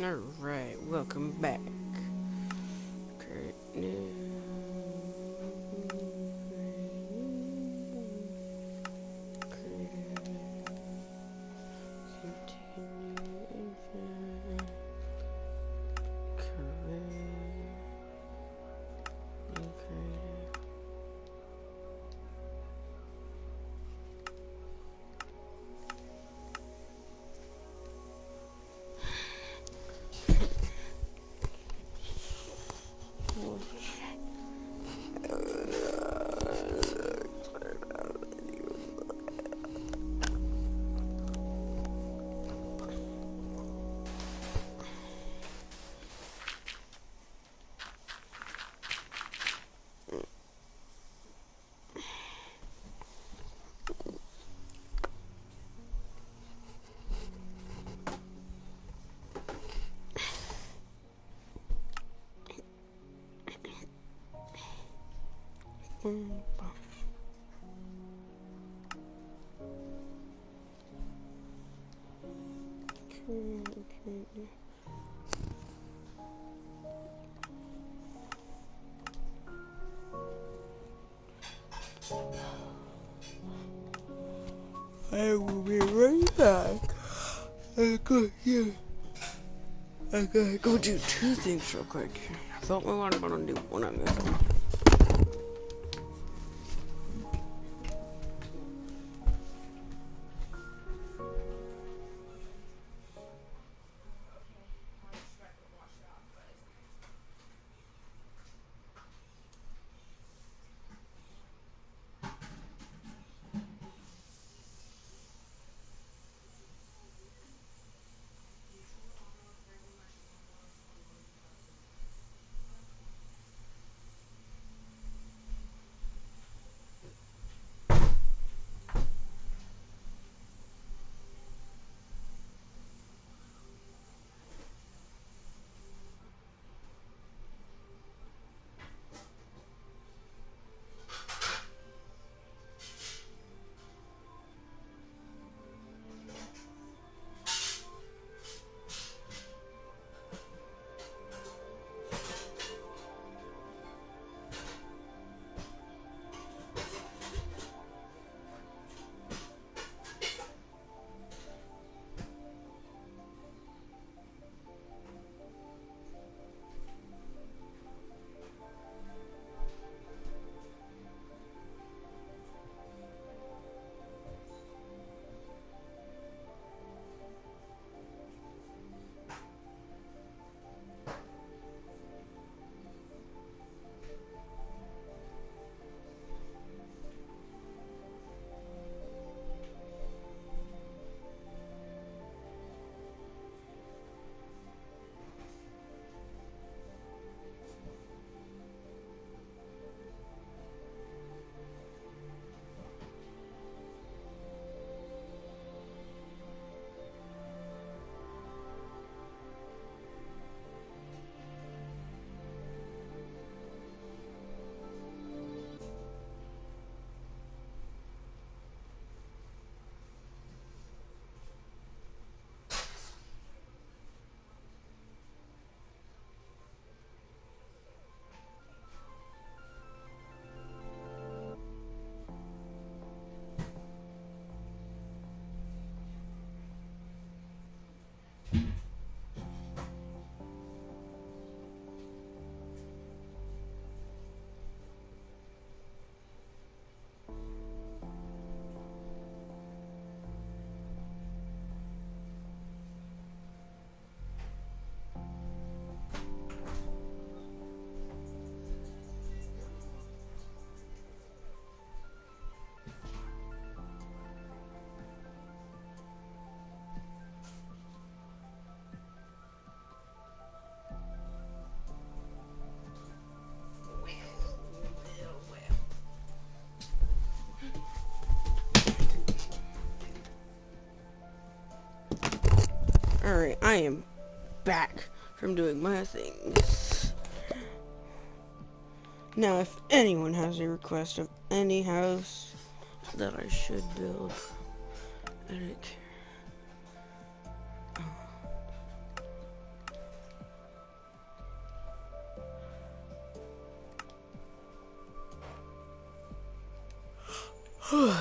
Alright, welcome back. Create new. Continue infinite. Create. New creative. I will be right back. I gotta go do two things real quick. I thought we were gonna do one of them. Alright, I am back from doing my things. Now, if anyone has a request of any house that I should build, I don't care. Well,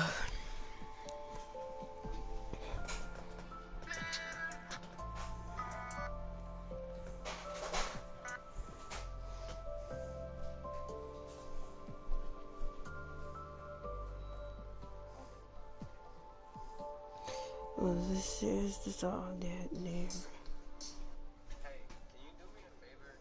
this is just all that there. Hey, can you do me a favor?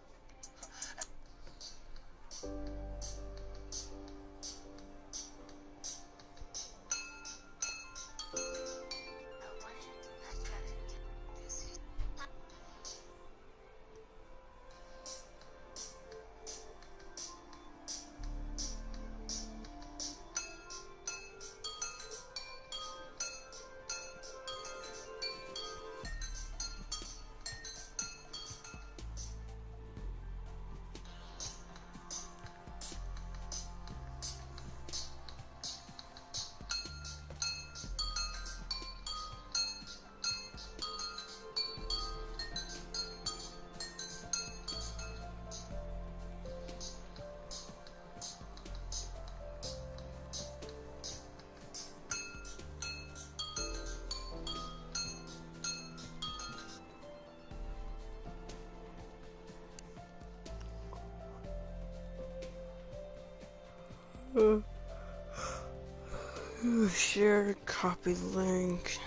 Share copy link.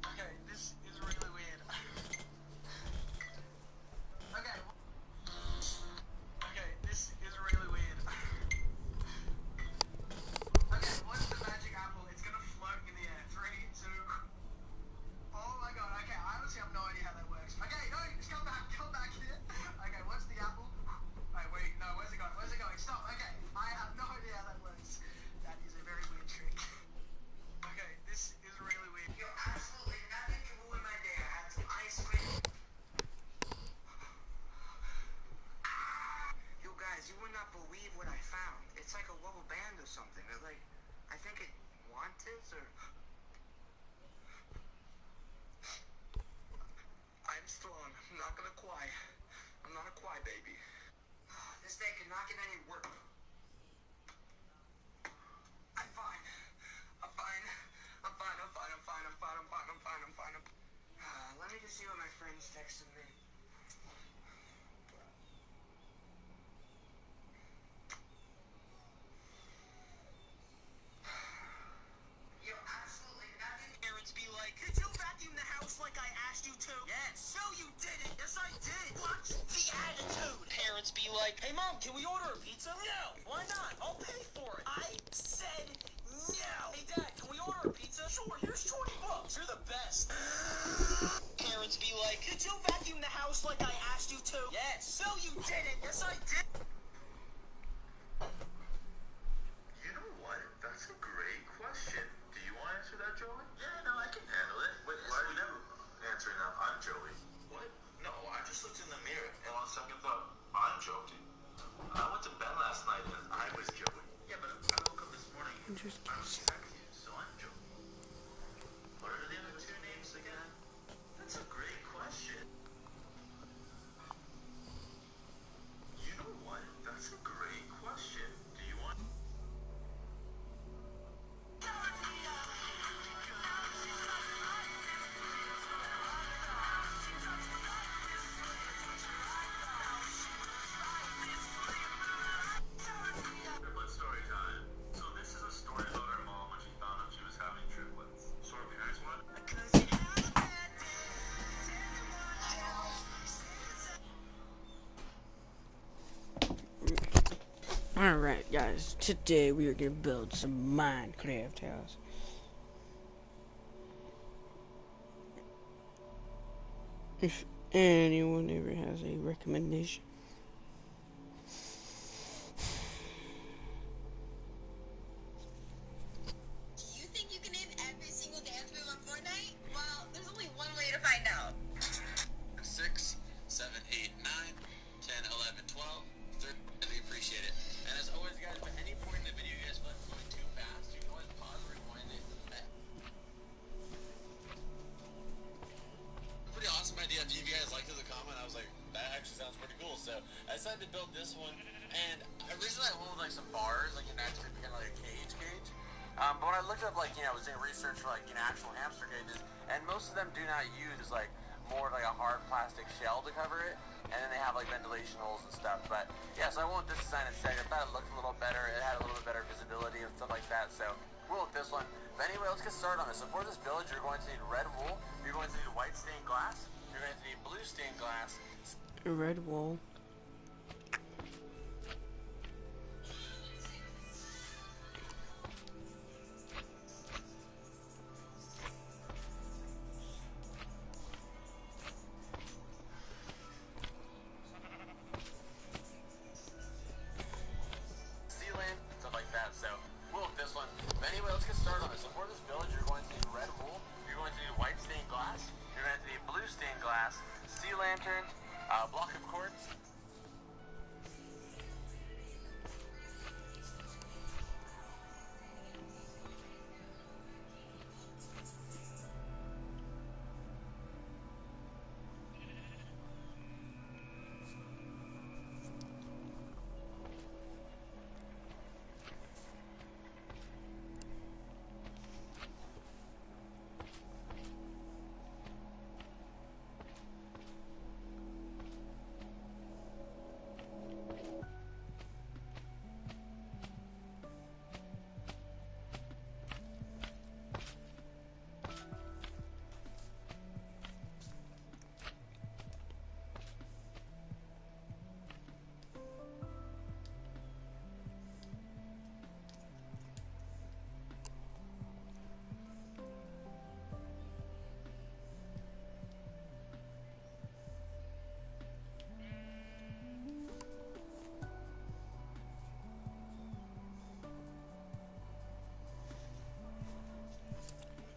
Okay, this is really weird. Okay. Okay, this is really weird. Okay, what's the magic apple? It's gonna float in the air. 3, 2. Oh my god, okay, I honestly have no idea how that works. Okay, no, just come back here. Okay, what's the apple? Wait, no, where's it going? Where's it going? Stop, okay, I have no idea how that works. That is a very weird trick. Okay, this is really weird. Yo, absolutely nothing can ruin my day. I had some ice cream. You guys, you would not believe what I found. It's like a rubber band or something. They're like, I think it wanted or... I'm strong. I'm not gonna cry. I'm not a cry baby. This day could not get any worse. I'm fine. I'm fine. I'm fine. I'm fine. I'm fine. I'm fine. I'm fine. I'm fine. I'm fine. Let me just see what my friends texted me. Yo, absolutely nothing. Parents be like, did you vacuum the house like I asked you to? Yes. No, you didn't. Yes, I did. Watch the attitude. Parents be like, hey, Mom, can we order a pizza? No. Why not? I'll pay for it. I said no. Hey, Dad, can we order a pizza? Sure, here's $20. You're the best. Parents be like, did you vacuum the house like I asked you to? Yes. No, you didn't. Yes, I did. You know what? That's a great question. Do you want to answer that, Joey? Yeah, no, I can handle it. Wait, why are you never answering that? I'm Joey. What? No, I just looked in the mirror, and on second thought, I'm joking. I went to bed last night, and I was Joey. Yeah, but I woke up this morning, and I was sexy, so I'm Joey. What are the other two names again? That's a great question. You know what? That's a great question. Do you want... Triplet story time. So this is a story about our mom when she found out she was having triplets. So our parents wanted... Alright, guys, today we are gonna build some Minecraft house. If anyone ever has a recommendation, after you guys liked it in the comment, I was like, that actually sounds pretty cool. So I decided to build this one, and originally I wanted like some bars, like an actually kind of like a cage. But when I looked up, like, I was doing research for like actual hamster cages, and most of them do not use like more like a hard plastic shell to cover it, and then they have like ventilation holes and stuff. But yeah, so I went with this design instead. I thought it looked a little better. It had a little bit better visibility and stuff like that. So we'll with this one. But anyway, let's get started on this. So for this build, you're going to need red wool. You're going to need white stained glass. You're going to need blue stained glass. Red wool. So we'll with this one. But anyway, let's get started on this. So for this build, you're going to need red wool. You're going to need white stained glass. You're going to need blue stained glass, sea lanterns, block of quartz.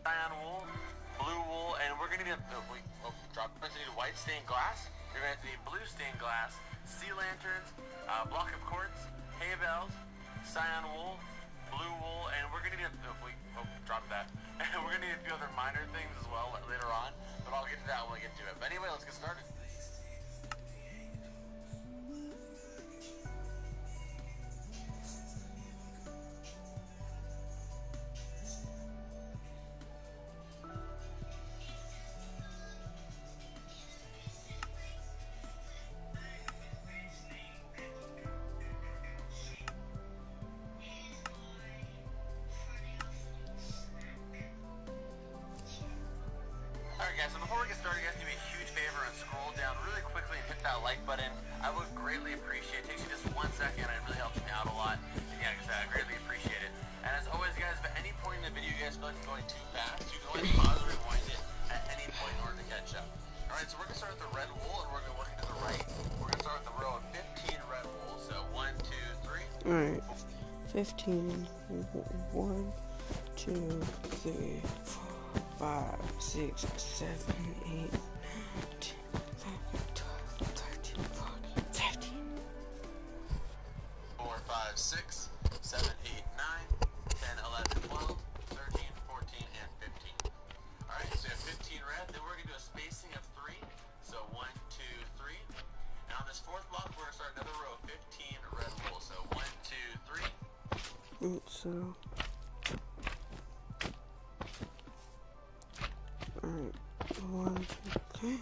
Cyan wool, blue wool, and we're gonna need white stained glass. You're gonna need blue stained glass, sea lanterns, block of quartz, hay bales, cyan wool, blue wool, and we're gonna need and we're gonna need a few other minor things as well later on. But I'll get to that when we get to it. But anyway, let's get started. Alright guys, so before we get started, you guys do me a huge favor and scroll down really quickly and hit that like button. I would greatly appreciate it. It takes you just 1 second and it really helps me out a lot. And yeah, like I said, I greatly appreciate it. And as always guys, at any point in the video you guys feel like it's going too fast, you can always pause or rewind it at any point in order to catch up. Alright, so we're going to start with the red wool and we're going to work to the right. We're going to start with the row of 15 red wool. So 1, 2, 3. Alright. 15. 1, 2, 3, 4. 5, 6, 7, 8, 9, 10, 11, 12, 13, 14, 15. 4, 5, 6, 7, 8, 9, 10, 11, 12, 13, 14, and 15. Alright, so you have 15 red, then we're going to do a spacing of 3. So 1, 2, 3. And on this fourth block, we're going to start another row of 15 red wool. So 1, 2, 3. So alright, 1, 2, okay.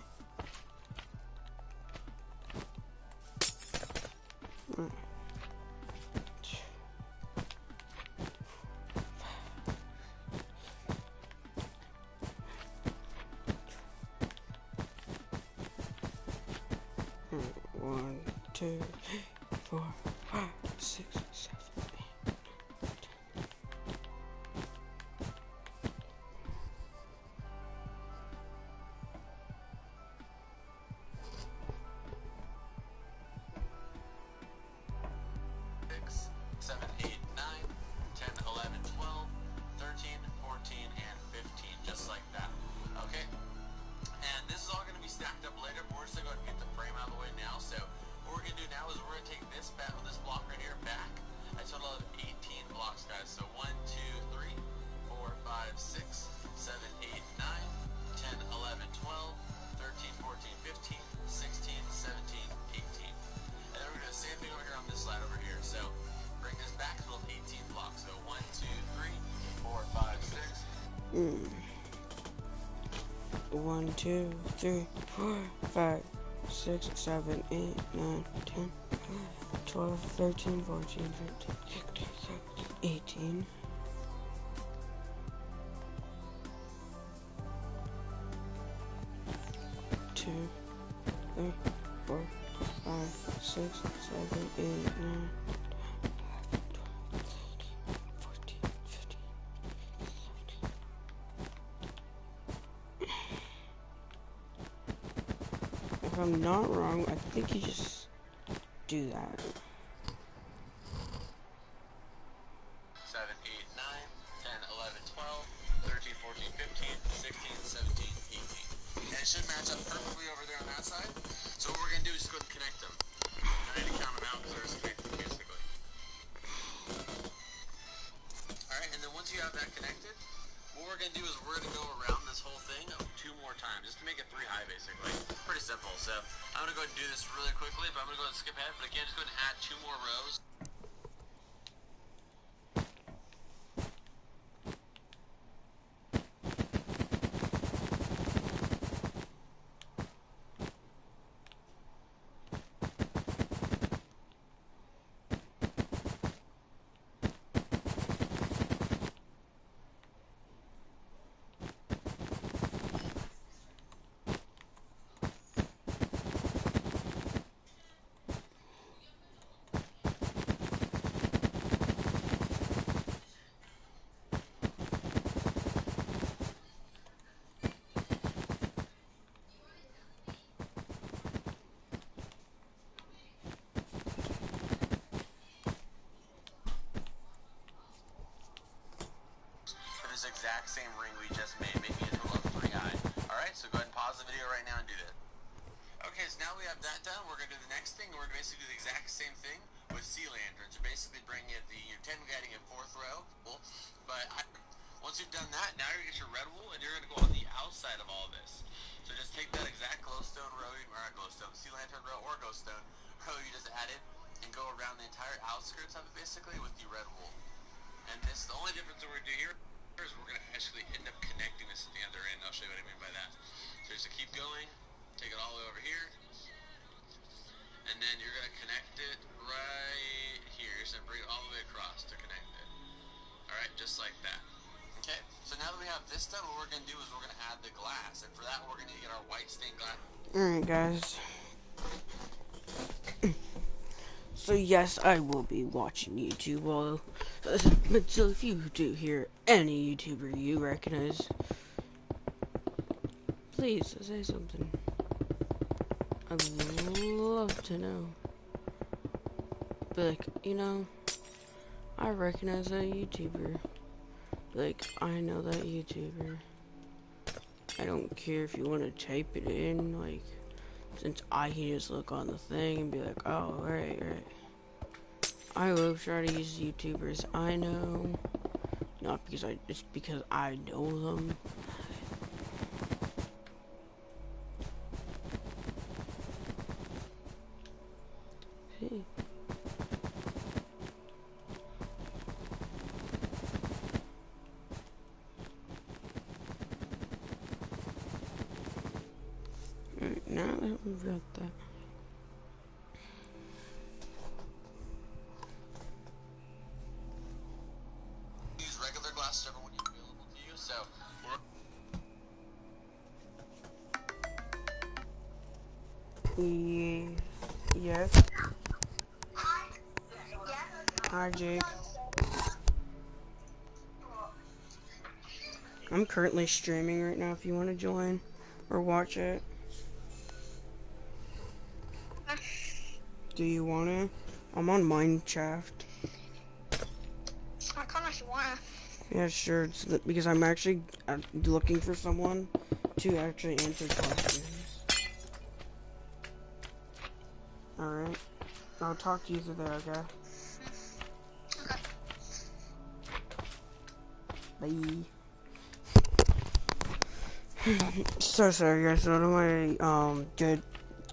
Alright. 1, 2, 3, 4, 5, 6, 7, 8, 9, 10. 7, 8, 9, 10, 11, 12, 13, 14, and 15, just like that. Okay? And this is all going to be stacked up later, but we're just going to go ahead and get the frame out of the way now. So what we're going to do now is we're going to take this block right here back a total of 18 blocks, guys. So 1, 2, 3, 4, 5, 6, 7, 8, 9, 10, 11, 12, 13, 14, 1, 2, 3, 4, 5, 6, 7, 8, 9, 10, 12, 13, 14, 15, 16, 17, 18. Two, 3, 4, 5, 6, 7, 8, 9, 14, 15. If I'm not wrong, I think you just do that. 7, 8, 9, 10, 11, 12, 13, 14, 15, 16, 17, 18. And it should match up perfectly over there on that side. So what we're going to do is just go ahead and connect them. I need to count them out because they're connected basically. Alright, and then once you have that connected, what we're going to do is we're going to go around this whole thing 2 more times, just to make it 3 high basically. Pretty simple. So I'm going to go ahead and do this really quickly, but I'm going to go ahead and skip ahead. But again, just go ahead and add 2 more rows. This exact same ring we just made, making a total of 3 high. Alright, so go ahead and pause the video right now and do that. Okay, so now we have that done. We're going to do the next thing. We're going to basically do the exact same thing with sea lanterns. So basically bring it technically adding a 4th row. But once you've done that, now you're going to get your red wool and you're going to go on the outside of all this. So just take that exact glowstone row, or not glowstone, sea lantern row or glowstone row you just added and go around the entire outskirts of it basically with the red wool. And this, the only difference that we're going to do here is we're going to actually end up connecting this at the other end. I'll show you what I mean by that. So just to keep going, take it all the way over here, and then you're going to connect it right here. So bring it all the way across to connect it. Alright, just like that. Okay, so now that we have this done, what we're going to do is we're going to add the glass. And for that, we're going to get our white stained glass. Alright, guys. So yes, I will be watching YouTube. Well, but so if you do hear any YouTuber you recognize, please say something. I'd love to know. Be like, I recognize that YouTuber. Like, I know that YouTuber. I don't care if you want to type it in, like, since I can just look on the thing and be like, oh, right. I will try to use YouTubers I know, not because just because I know them. Hey. Alright, now that we've got that. Use regular glass, whichever one you available to you. So Yes. Hi, Jake. I'm currently streaming right now if you want to join or watch it. Do you want to? I'm on Mineshaft. I kind of want to. Yeah, sure. It's because I'm actually looking for someone to actually answer questions. Alright. I'll talk to you through there, okay? Okay. Bye. So sorry guys, one of my good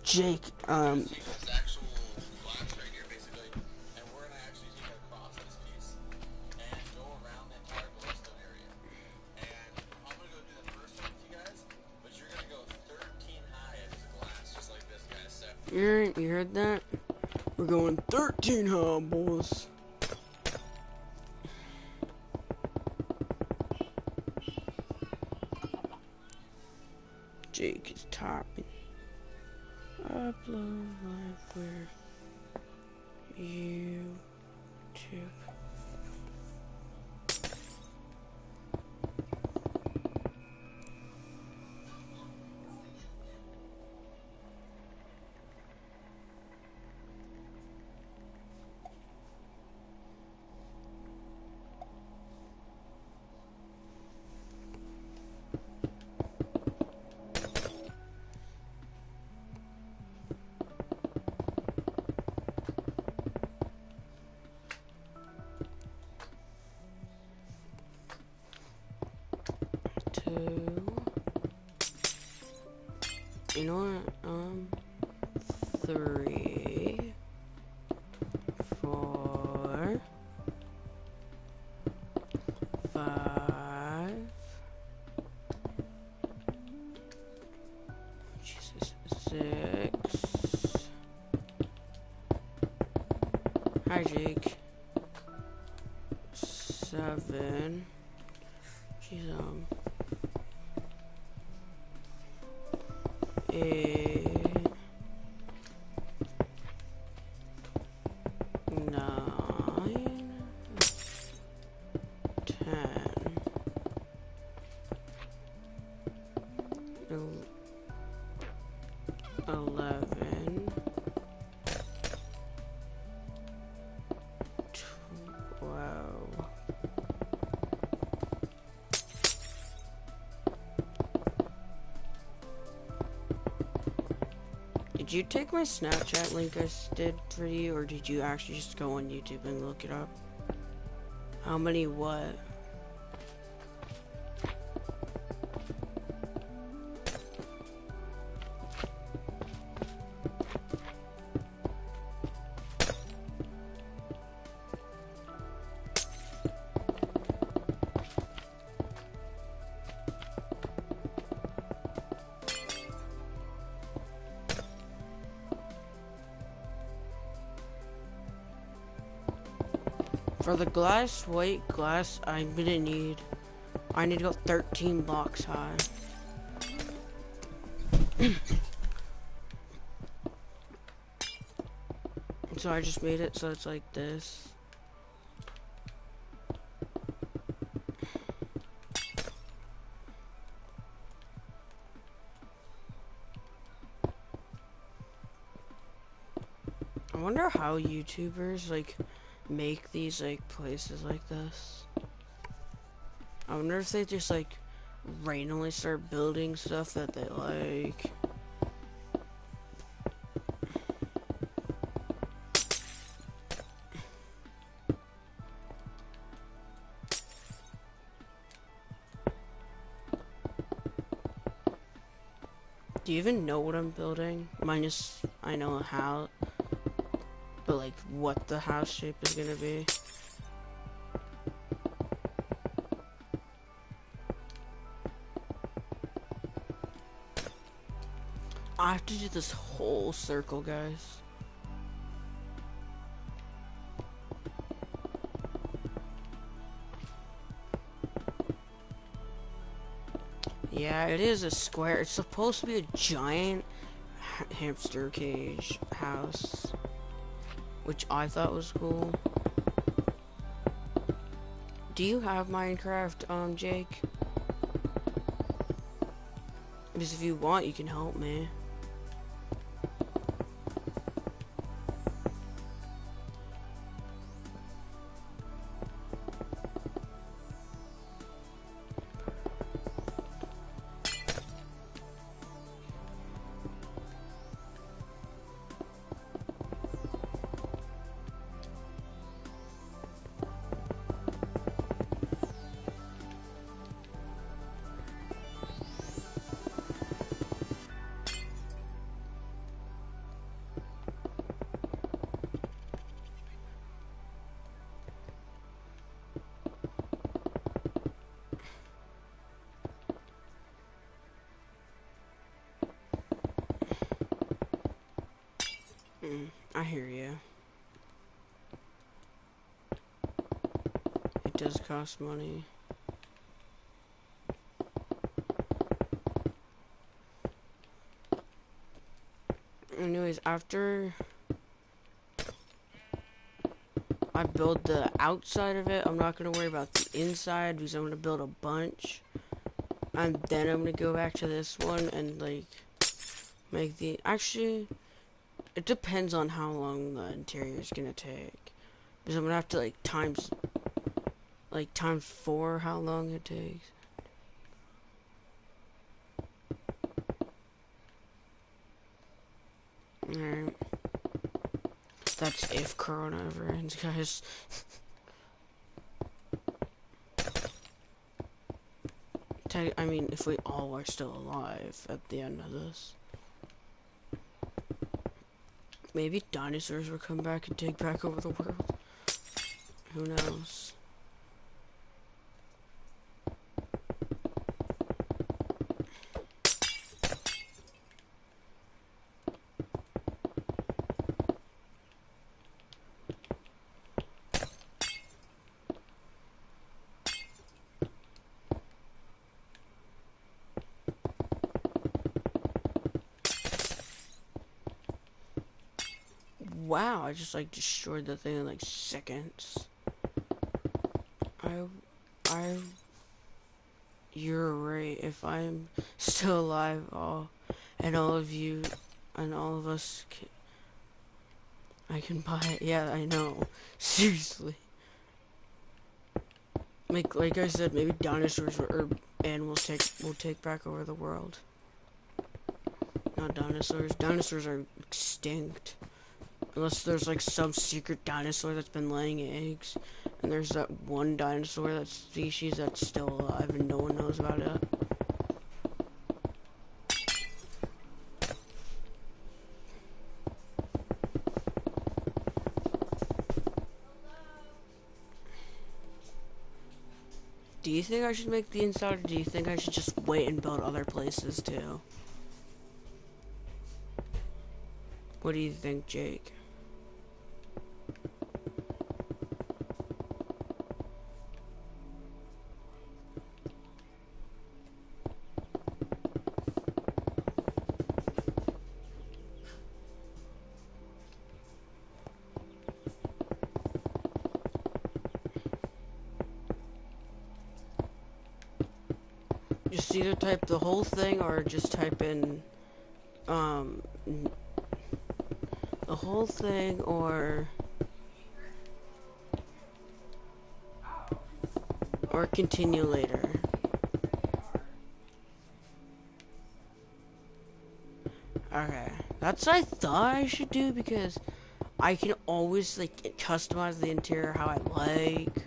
Jake take this actual glass right here basically, and we're going to actually take it across this piece and go around the entire glowstone area. And You heard that? We're going 13 high, boys. Jake is topping. Upload live where YouTube. 2. You know what? 3, 4, 5. Jesus, 6. Hi, Jake. 7. Jeez, 8, 9, 10, 11, 12. Did you take my Snapchat link I did for you, or did you actually just go on YouTube and look it up? How many what? For the white glass, I need to go 13 blocks high. So I just made it so it's like this. I wonder how YouTubers like make these like places like this. I wonder if they just like randomly start building stuff that they like. Do you even know what I'm building? Minus, I know how, but like what the house shape is gonna be. I have to do this whole circle, guys. Yeah, it is a square. It's supposed to be a giant hamster cage house, which I thought was cool. Do you have Minecraft, Jake? Because if you want, you can help me. I hear you. It does cost money. Anyways, after I build the outside of it, I'm not going to worry about the inside because I'm going to build a bunch. And then I'm going to go back to this one and, like, make the... Actually, it depends on how long the interior is going to take. Because I'm going to have to, like, times 4 how long it takes. Alright. That's if Corona ever ends, guys. I mean, if we all are still alive at the end of this. Maybe dinosaurs will come back and take back over the world. Who knows? Wow, I just like destroyed the thing in like seconds. You're right. If I'm still alive, and all of you, and all of us, I can buy it. Yeah, I know. Seriously. Like I said, maybe dinosaurs or animals will take back over the world. Not dinosaurs. Dinosaurs are extinct. Unless there's like some secret dinosaur that's been laying eggs, and there's that one dinosaur, that species that's still alive and no one knows about it. Do you think I should make the inside, or do you think I should just wait and build other places too? What do you think, Jake? Just either type the whole thing or just type in, the whole thing or continue later. Okay, that's what I thought I should do because I can always like customize the interior how I like.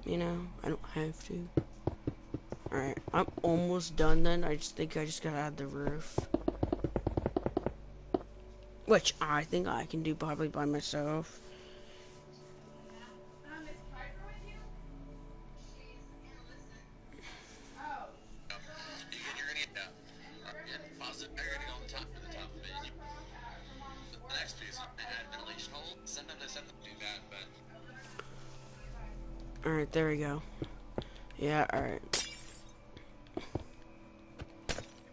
You know, I don't have to. Alright, I'm almost done then. I just think I just gotta add the roof. Which I think I can do probably by myself. You're gonna get positive. You're gonna go on the top for the top of it. And the next piece, you can add ventilation holes. Sometimes I set them to do that, but. Alright, there we go. Yeah, alright.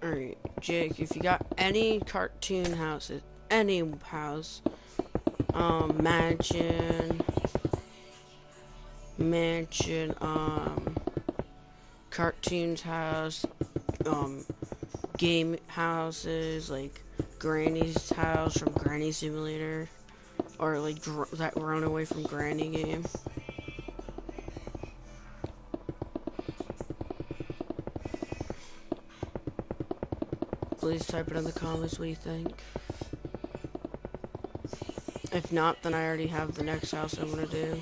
Alright, Jake, if you got any cartoon houses, any house, mansion, cartoons house, game houses, like Granny's house from Granny Simulator, or like that Runaway from Granny game. Please type it in the comments what you think. If not, then I already have the next house I'm gonna do.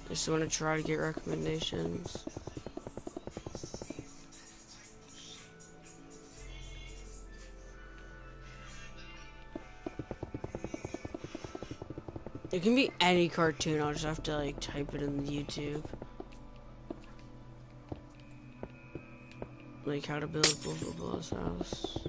Just want to try to get recommendations. It can be any cartoon, I'll just have to like type it in YouTube. Like how to build blah blah blah's house.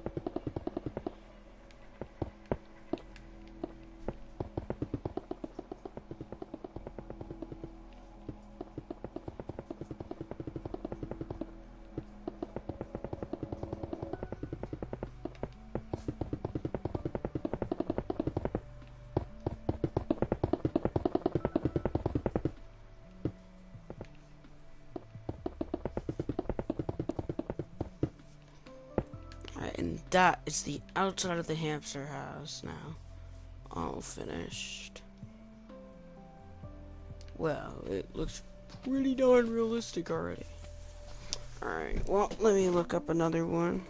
that is the outside of the hamster house now. All finished. Well, it looks pretty darn realistic already. Alright, well, let me look up another one.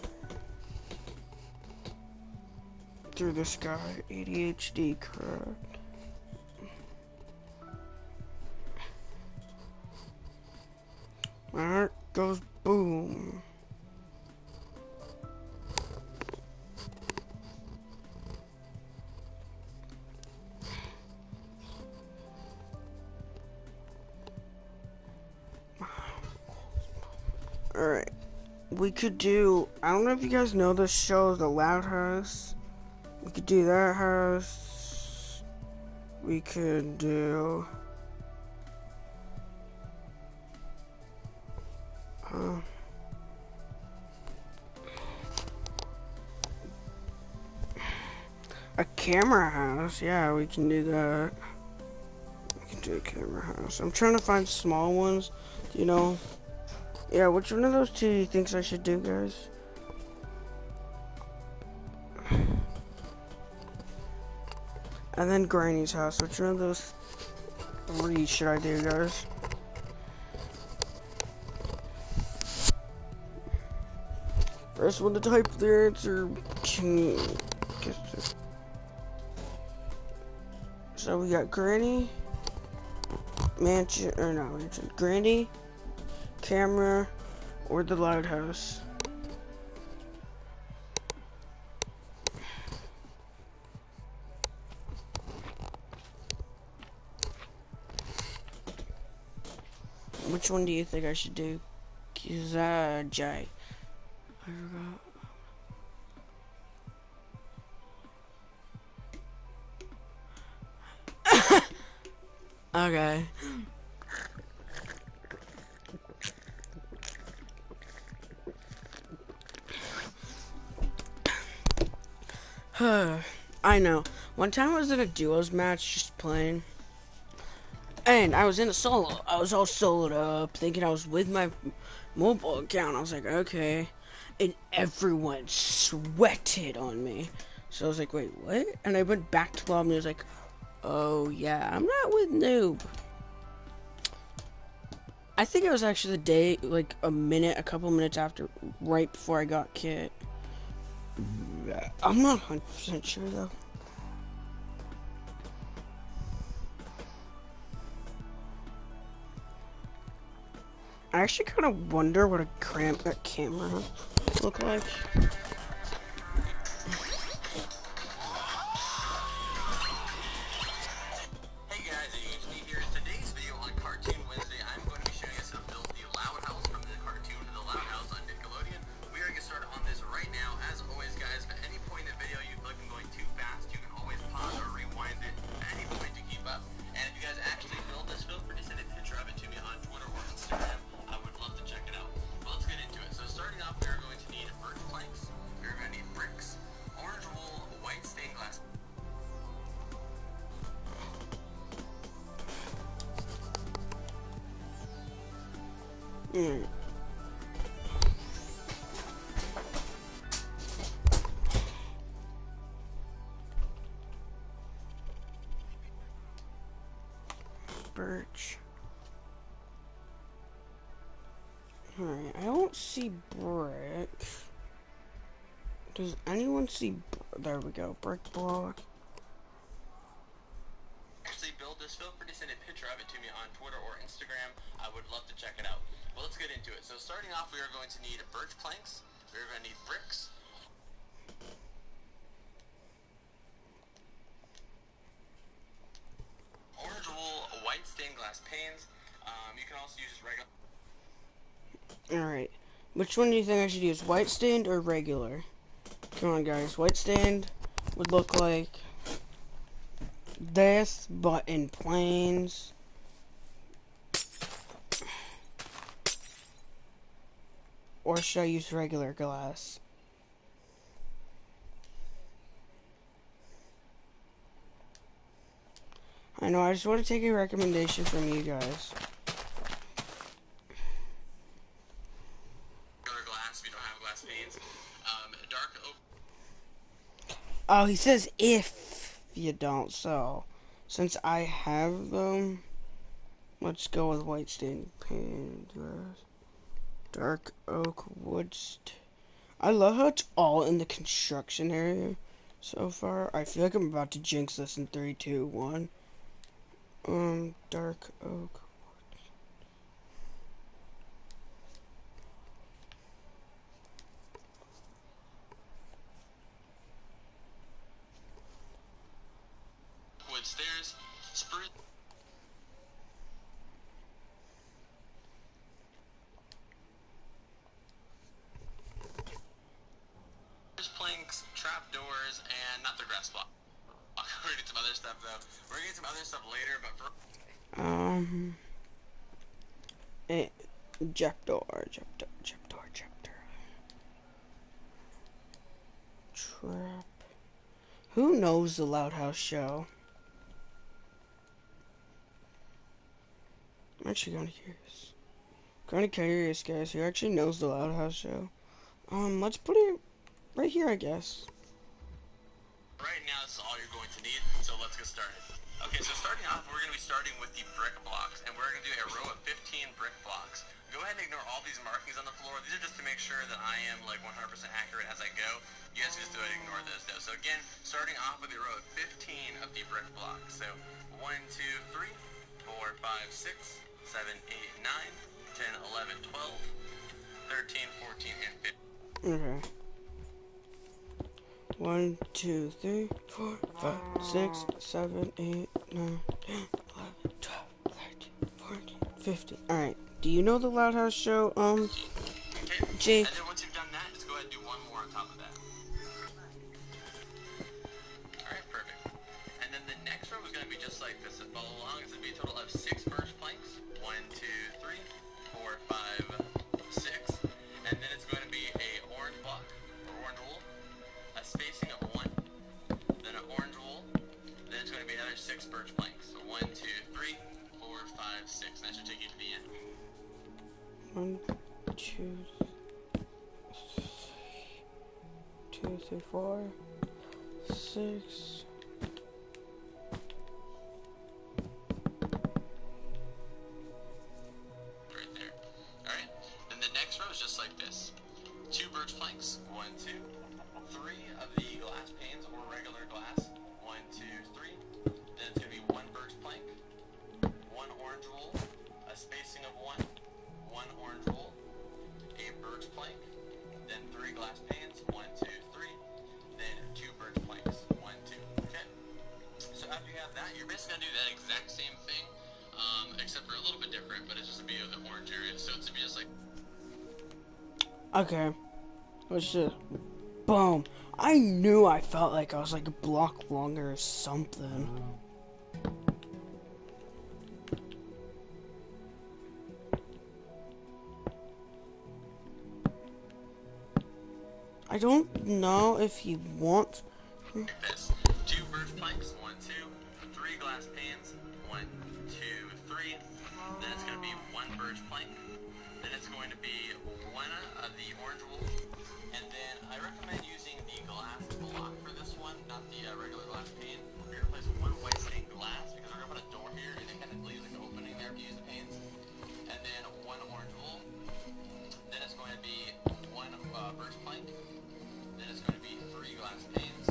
Through the sky, ADHD crowd. My heart goes boom. Alright. We could do, I don't know if you guys know this show, The Loud House. We could do that house. We could do a camera house. Yeah, we can do that. We can do a camera house. I'm trying to find small ones, you know. Yeah, which one of those two do you think I should do, guys? And then Granny's house. Which one of those three should I do, guys? First one to type the answer. So we got Granny, mansion, Granny, camera, or the Loud House. Which one do you think I should do? Jay. I forgot. Okay. I know. One time I was in a duos match just playing. And I was in a solo. I was all soloed up, thinking I was with my mobile account. I was like, okay. And everyone sweated on me. So I was like, wait, what? And I went back to lobby and I was like, oh yeah, I'm not with noob. I think it was actually the day, like a couple minutes after, right before I got kit. I'm not 100% sure though. I actually kind of wonder what a camera look like. Hey guys, ADHD here. In today's video on Cartoon Wednesday, I'm going to be showing us how to build the Loud House from the cartoon The Loud House on Nickelodeon. We are going to get started on this right now. As always, guys, at any point in the video you feel like I'm going too fast, you can always pause or rewind it at any point to keep up. And if you guys actually build this, feel free to send a picture of it to me on Twitter or Instagram. I would love to check it out. But let's get into it. So starting off, we are going to need birch planks. We're going to need bricks, orange wool, white stained glass. Birch. Alright, I don't see brick. Does anyone see? There we go, brick block. Actually build this, feel free to send a picture of it to me on Twitter or Instagram. I would love to check it out. Well, let's get into it. So starting off, we are going to need birch planks. We're going to need bricks. Orange wool, white stained glass panes. You can also use regular. Alright, which one do you think I should use, white stained or regular? Come on guys, white stained would look like this, but in planes. Or should I use regular glass? I know, I just want to take a recommendation from you guys. Glass if you don't have glass panes. dark oak. Oh, he says if you don't, so since I have them, let's go with white stained paint. Dark oak wood. I love how it's all in the construction area so far. I feel like I'm about to jinx this in 3, 2, 1. Dark oak. Wood stairs, spruce planks, trap doors, and not the grass block. We're gonna get some other stuff though. We're gonna get some other stuff later, but for Jackdoor. Trap. Who knows the Loud House show? I'm actually kind of curious, guys. Who actually knows the Loud House show? Let's put it right here, I guess. right now, this is all you're going to need, so let's get started. Okay, so starting off, we're going to be starting with the brick blocks, and we're going to do a row of 15 brick blocks. Go ahead and ignore all these markings on the floor. These are just to make sure that I am like 100% accurate as I go. You guys just go ahead and ignore those though. So again, starting off with a row of 15 of the brick blocks. So 1, 2, 3, 4, 5, 6, 7, 8, 9, 10, 11, 12, 13, 14, and 15. Okay. 1, 2, 3, 4, 5, 6, 7, 8, 9, 10, 11, 12, 13, 14, 15. Alright. Do you know the Loud House show, Okay. Jake? And then once you've done that, just go ahead and do one more on top of that. Alright, perfect. And then the next row is going to be just like this. Follow along. It's going to be a total of 6 birch planks. 1, 2, 3, 4, 5, 6. And then it's going to be a orange block, or orange wool. A spacing of 1. Then an orange wool. Then it's going to be another 6 birch planks. So 1, 2, 3, 4, 5, 6. That should take you to the end. 1, 2, 3, 4, 6. Right there. Alright. Then the next row is just like this. 2 birch planks. 1, 2. 3 of the glass panes or regular glass. 1, 2, 3. Then it's going to be 1 birch plank. 1 orange wool. A spacing of 1. 1 orange wool. A birch plank. Then 3 glass panes. 1, 2, 3. Then 2 birch planks. 1, 2. Okay. So after you have that, you're basically going to do that exact same thing. Except for a little bit different, but it's just going to be of the orange area. So it's going to be just like... Okay. Let's just... Boom. I knew I felt like I was like a block longer or something. I don't know if he wants... this. 2 birch planks, 1, 2, 3 glass panes, 1, 2, 3. Then it's going to be 1 birch plank. Then it's going to be 1 of the orange wool. And then I recommend using the glass block for this one, not the regular glass pane. We're going to place 1 white stained glass because we're going to put a door here and it kind of leaves like an opening there to use the panes. And then 1 orange wool. Then it's going to be 1 birch plank. Then it's going to be 3 glass panes.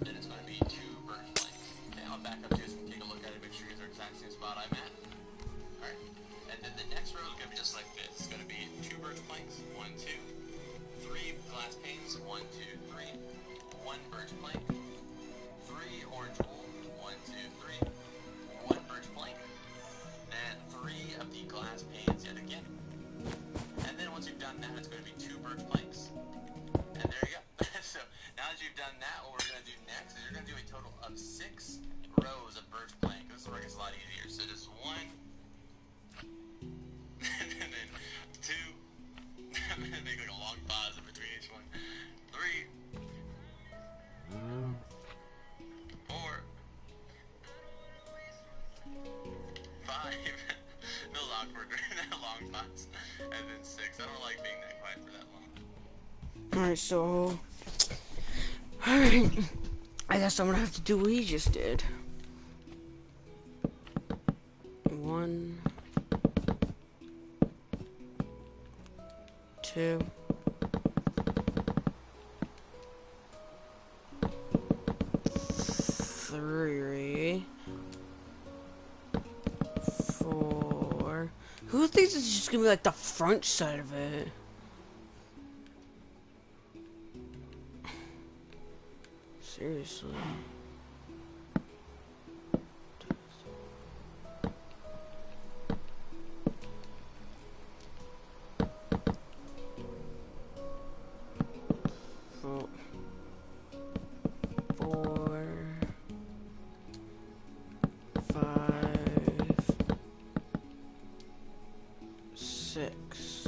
Then it's going to be 2 birch planks. Okay, I'll back up to you so you can take a look at it, make sure you guys are exact same spot I'm at. Alright, and then the next row is going to be just like this. It's going to be 2 birch planks, 1, 2, 3 glass panes, 1, 2, 3, 1 birch plank, 3 orange wool, 1, 2, 3, 1 birch plank, then 3 of the glass panes yet again. And then once you've done that, it's going to be 2 birch planks. And there you go. So now that you've done that, what we're going to do next is you're going to do a total of 6 rows of birch plank. This is where it gets a lot easier. So just 1, and then 2, I'm going to make like a long pause in between each one. 3, 4, 5, no awkward, long pause, and then 6. I don't like being that quiet for that long. Alright, so... Alright. I guess I'm gonna have to do what he just did. 1, 2, 3, 4. Who thinks it's just gonna be like the front side of it? Seriously. Oh. 4, 5, 6.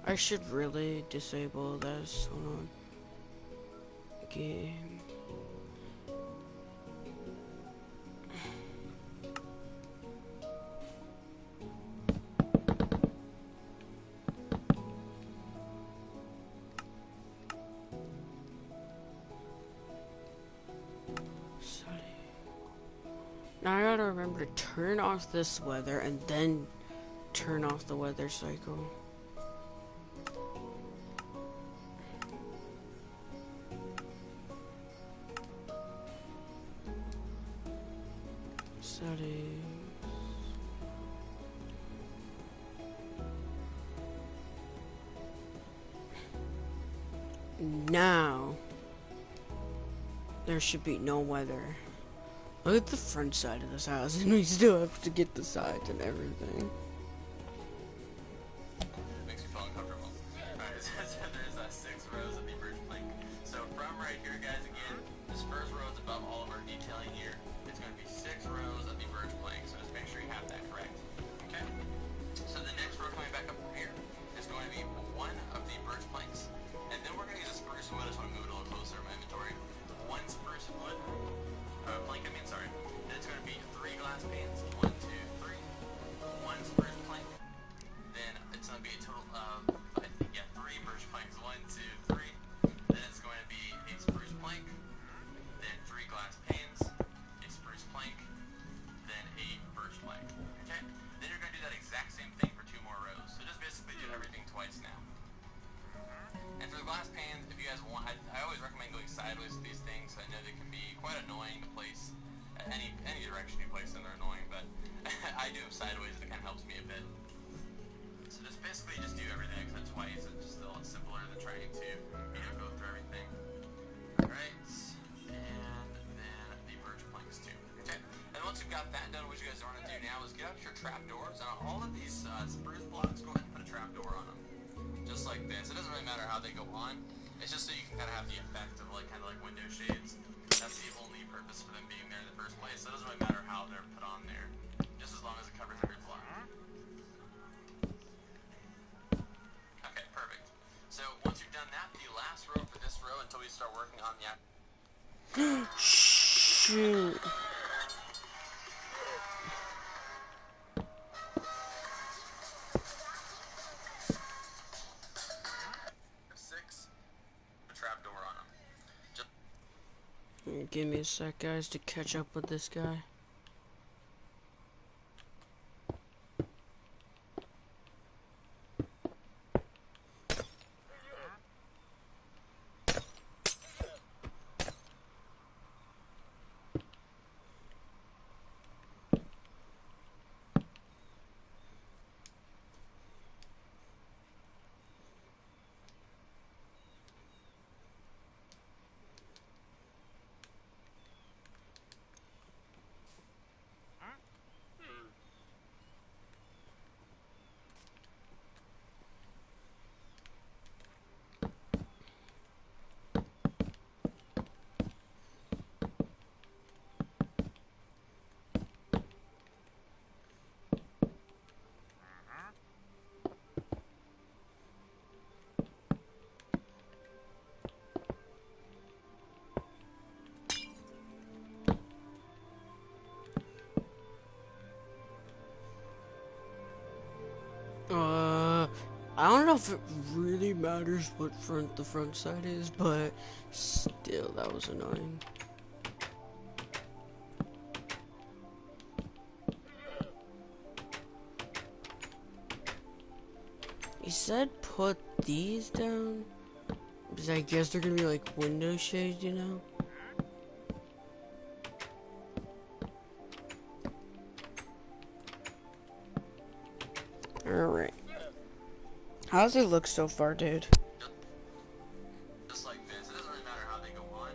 I should really disable this. Hold on. Game. Now I gotta remember to turn off this weather and then turn off the weather cycle. Settings. Now there should be no weather. Look at the front side of this house, and we still have to get the sides and everything. Makes you feel uncomfortable. Alright, so there's 6 rows of the birch plank. So from right here, guys, again, this first row is above all of our detailing here. It's going to be 6 rows of the birch plank, so just make sure you have that correct. Okay? So the next row coming back up from here is going to be 1 of the birch planks, and then we're going to use a spruce wood. I just want to move it a little closer in my inventory. 1 spruce wood. Plank, sorry. And it's going to be 3 glass panes. 1, 2, 3. 1 spruce plank. Then it's going to be a total of, 3 birch planks. 1, 2, 3. Then it's going to be a spruce plank. Then 3 glass panes. A spruce plank. Then a birch plank. Okay? Then you're going to do that exact same thing for 2 more rows. So just basically do everything twice now. And for the glass panes, if you guys want, I always recommend going sideways with these things. I know they can be quite annoying to place. Any direction you place them, they're annoying, but I do them sideways. It kind of helps me a bit. So just basically just do everything except twice. It's just a lot simpler than trying to, go through everything. Alright, and then the birch planks too. Okay, and once you've got that done, what you guys want to do now is get out your trapdoors. And on all of these spruce blocks, go ahead and put a trapdoor on them. Just like this. It doesn't really matter how they go on. It's just so you can kind of have the effect of kind of like window shades. That's the only purpose for them being there in the first place. So it doesn't really matter how they're put on there, just as long as it covers every block. Okay, perfect. So once you've done that, the last row for this row until we start working on the Shoot. 6, a trapdoor on them. Give me a sec, guys, to catch up with this guy. I don't know if it really matters what the front side is, but still, that was annoying. He said put these down, because I guess they're gonna be like window shades, you know? Alright. How's it look so far, dude? Just like this. It doesn't really matter how they go on.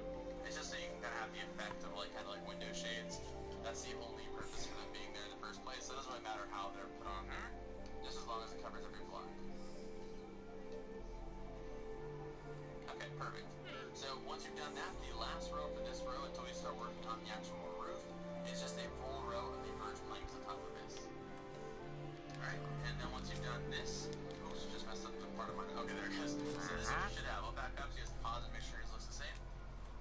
It's just so you can kind of have the effect of like kind of like window shades. That's the only purpose for them being there in the first place. So it doesn't really matter how they're put on there, just as long as it covers every block. Okay, perfect. So once you've done that, the last row for this row until we start working on the actual roof is just a full row of the birch planks on top of this. Alright, and then once you've done this, oops, just messed up the part of mine. Okay, there it goes. So this one you should have. I'll back up so you guys pause and make sure it looks the same.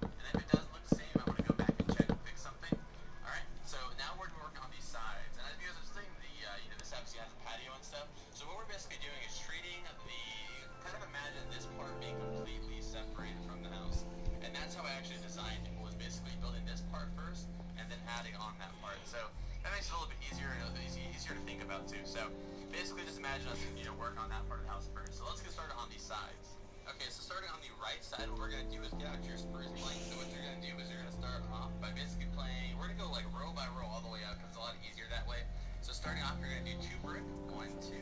And if it doesn't look the same, I'm going to go back and check and fix something. Alright, so now we're working on these sides. And as you guys are seeing, this obviously has a patio and stuff. So what we're basically doing is treating kind of imagine this part being completely separated from the house. And that's how I actually designed it, was basically building this part first and then adding on that part. So that makes it a little bit easier to think about too. So basically just imagine us, work on that part of the house first. So let's get started on these sides. Okay, so starting on the right side, what we're going to do is get out your spruce plank. So what you're going to do is you're going to start off by basically playing, we're going to go like row by row all the way out because it's a lot easier that way. So starting off, you're going to do 2 brick, 1, 2.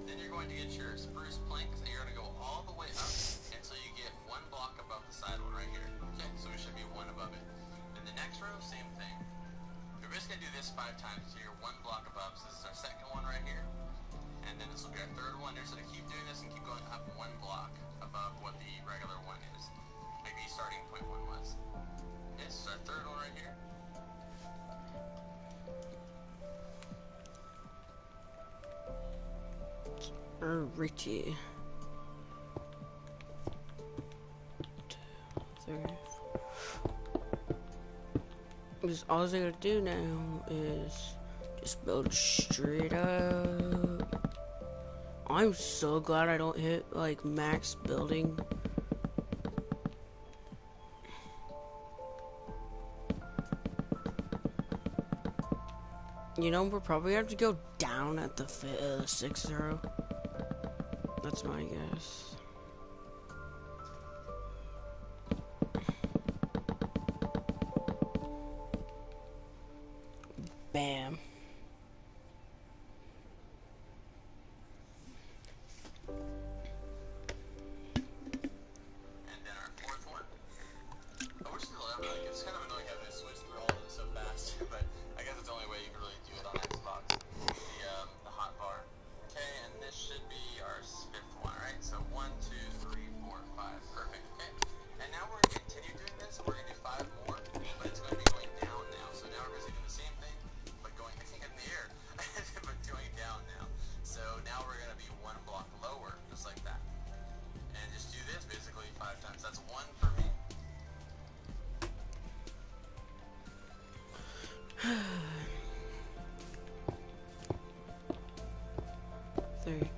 Then you're going to get your spruce planks and you're going to go all the way up until you get 1 block above the side one right here. Okay, so we should be 1 above it. And the next row, same thing. We're just going to do this 5 times, so you're 1 block above. So this is our second one right here. And then this will be our third one here. So to keep doing this and keep going up 1 block above what the regular one is. Like the starting point one was. Okay, this is our third one right here. Richie. 2, 3. Because all I gotta do now is just build straight up. I'm so glad I don't hit like max building. We're probably gonna have to go down at the 6th row. That's my guess. Bam. And then our fourth one. I wish it's kind of annoying having to switch through all of this so fast, but I guess it's the only way you can really do it on Xbox. The hot bar. Okay, and this should be our 5th one, right? So 1, 2, 3, 4, 5. Perfect. Okay. And now we're going to continue doing this. We're going to do 5 more, but it's going to be going down now. So now we're basically doing the same thing, but going, I can't get in the air, but going down now. So now we're going to be 1 block lower, just like that. And just do this basically 5 times. That's 1 for me. 3, 4,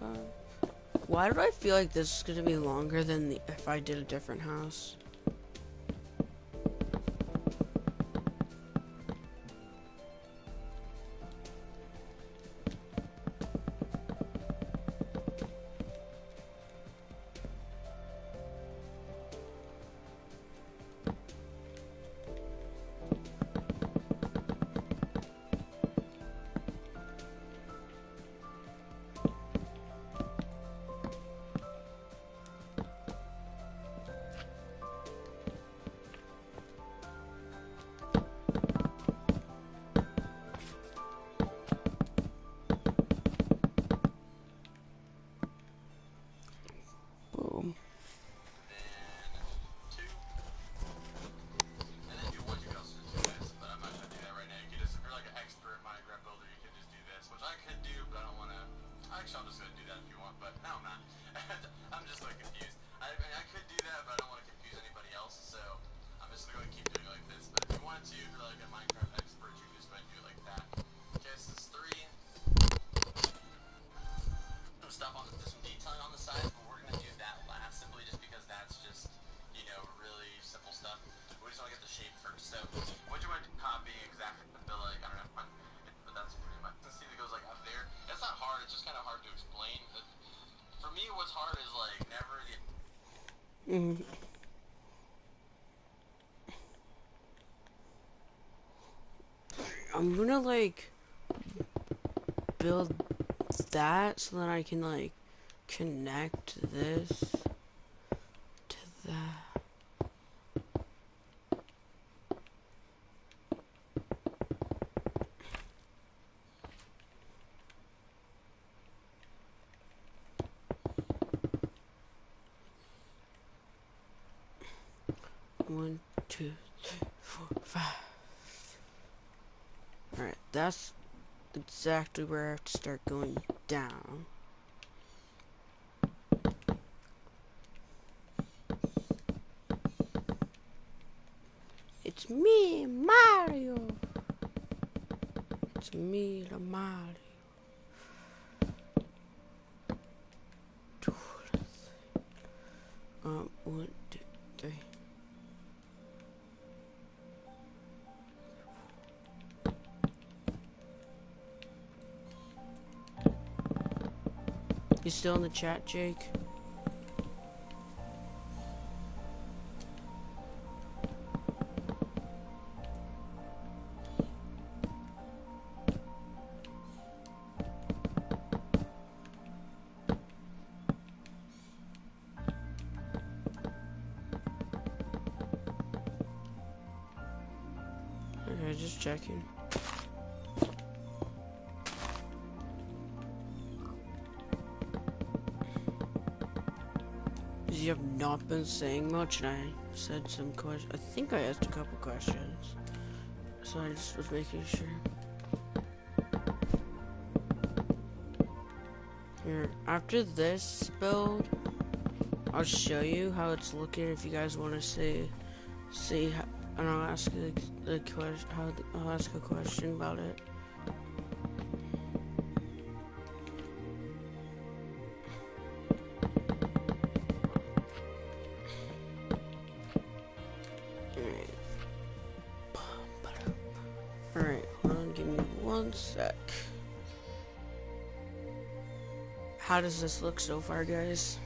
5. Why do I feel like this is gonna be longer than if I did a different house? Boom. Actually, I'm just going to do that if you want, but no, I'm not. I'm just like confused. I mean, I could do that, but I don't want to confuse anybody else, so I'm just going to keep doing it like this. But if you wanted to, if you're like a Minecraft expert, you can just go ahead and do it like that. Okay, so this is 3. Stop on the explain. For me, what's hard is like never get. I'm gonna like build that so that I can like connect this to that. One, two, three, four, five. Alright, that's exactly where I have to start going down. It's me, Mario. It's me, the Mario. 2, 3. 1, 2, 3. You still in the chat, Jake? Okay, just checking. You have not been saying much, and I said some questions. I think I asked a couple questions, so I just was making sure. Here, after this build, I'll show you how it's looking. If you guys want to see how, and I'll ask the question. I'll ask a question about it. Alright, hold on, give me 1 sec. How does this look so far, guys?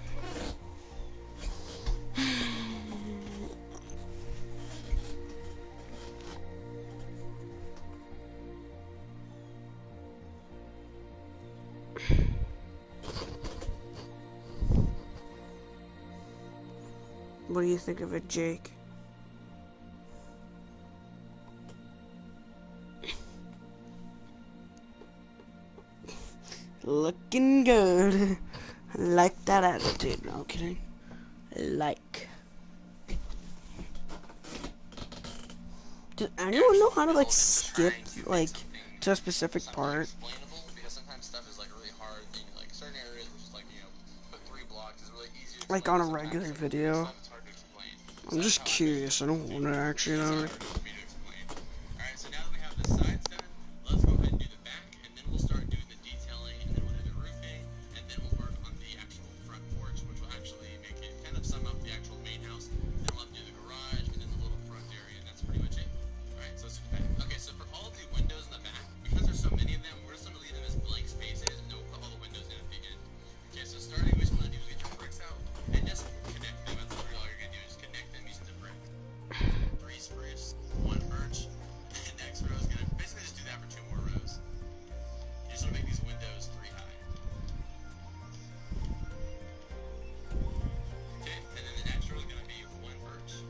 What do you think of it, Jake? Looking good. I like that attitude. No, I'm kidding. Like. Does anyone know how to like skip like to a specific part? Explainable because sometimes stuff is like really hard. And, like certain areas, which is like put 3 blocks is really easy to Like explain. on a regular video. It's hard to explain. I'm just curious. I don't want to actually know. Alright, so now that we have the sides done, let's go ahead and do the back, and then we'll start doing the detailing, and then we'll do the roofing, and then we'll work on the actual front porch, which will actually make it kind of sum up the actual main house. Then we'll have to do the garage, and then the little front area, and that's pretty much it. Alright, so let's do the back. Okay, so for all of the windows in the back, because there's so many of them, we're just going to leave them as blank spaces, and then we'll put all the windows in at the end. Okay, so starting, we just want to do is get your bricks out, and just connect them. That's literally all you're going to do is connect them using the brick. 3 spruce, 1 birch, and next row is gonna basically just do that for 2 more rows. You just wanna make these windows 3 high. Okay, and then the next row is gonna be 1 birch,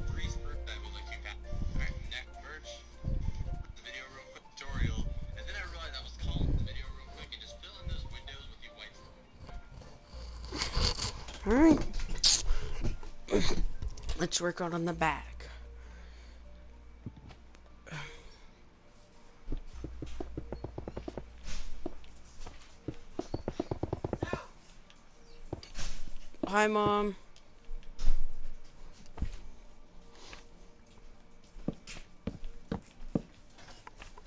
3 spruce, that was like 2 paths. Alright, next birch, the video real quick tutorial, and then I realized I was calling the video real quick and just fill in those windows with the white. Alright. Let's work out on the back. Hi, Mom.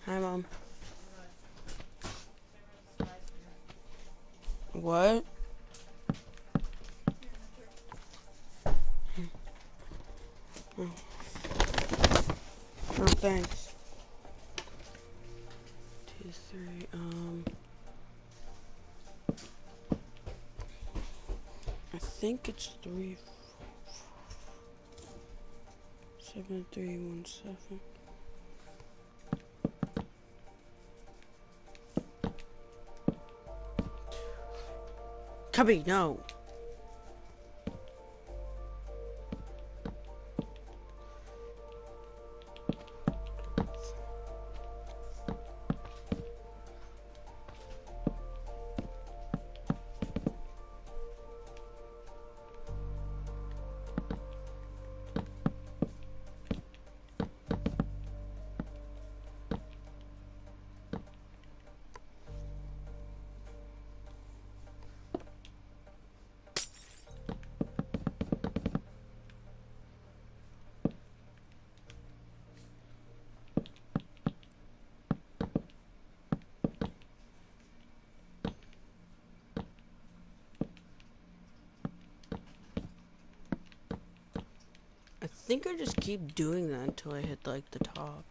Hi, Mom. What? Oh, thanks. 2, 3, I think it's 7317. Cubby, no. I think I just keep doing that until I hit like the top.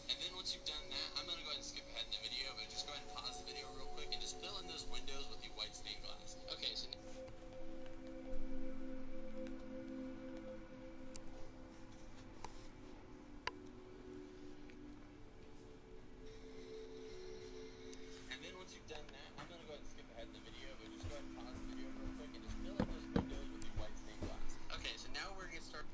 And then once you've done that, I'm gonna go ahead and skip ahead in the video, but just go ahead and pause the video real quick and just fill in those windows with the white stained glass. Okay, so and then once you've done that, I'm gonna go ahead and skip ahead in the video, but just go ahead and pause the video real quick and just fill in those windows with the white stained glass. Okay, so now we're gonna start.